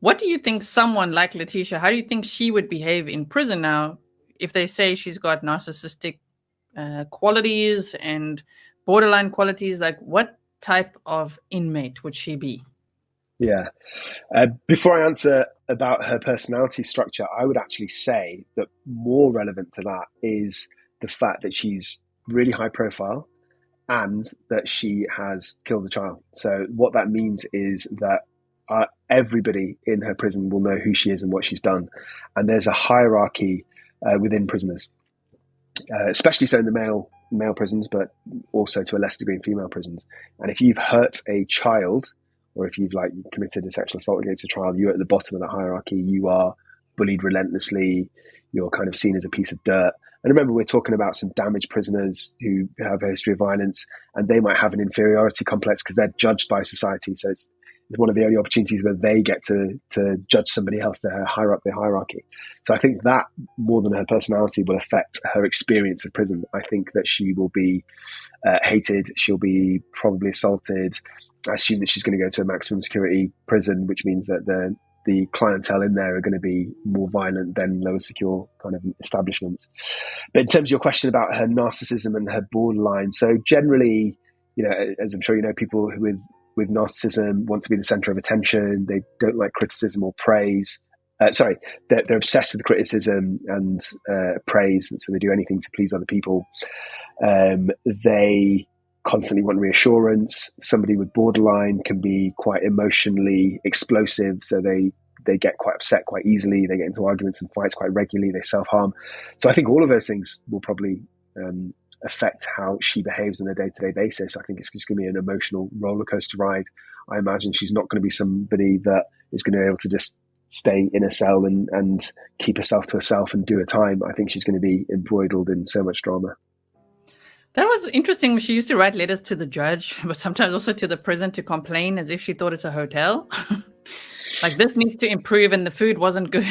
What do you think someone like Letecia, how do you think she would behave in prison now if they say she's got narcissistic qualities and borderline qualities? Like, what type of inmate would she be? Yeah. Before I answer about her personality structure, I would actually say that more relevant to that is the fact that she's really high profile and that she has killed a child. So what that means is that everybody in her prison will know who she is and what she's done. And there's a hierarchy within prisoners, especially so in the male prisons, but also to a less degree in female prisons. And if you've hurt a child, or if you've committed a sexual assault against a child, you're at the bottom of the hierarchy. You are bullied relentlessly. You're kind of seen as a piece of dirt. And remember, we're talking about some damaged prisoners who have a history of violence, and they might have an inferiority complex because they're judged by society. So it's one of the only opportunities where they get to judge somebody else. They're higher up the hierarchy. So I think that, more than her personality, will affect her experience of prison. I think that she will be hated. She'll be probably assaulted. I assume that she's going to go to a maximum security prison, which means that the clientele in there are going to be more violent than lower secure kind of establishments. But in terms of your question about her narcissism and her borderline, so generally, as I'm sure you know, people with narcissism want to be the center of attention. They don't like criticism or praise. They're obsessed with criticism and praise, and so they do anything to please other people. They constantly want reassurance. Somebody with borderline can be quite emotionally explosive, so they get quite upset quite easily. They get into arguments and fights quite regularly. They self-harm. So I think all of those things will probably affect how she behaves on a day-to-day basis. I think it's just going to be an emotional roller coaster ride. I imagine she's not going to be somebody that is going to be able to just stay in a cell and keep herself to herself and do her time. I think she's going to be embroiled in so much drama. That was interesting. She used to write letters to the judge, but sometimes also to the prison to complain as if she thought it's a hotel. Like, this needs to improve and the food wasn't good.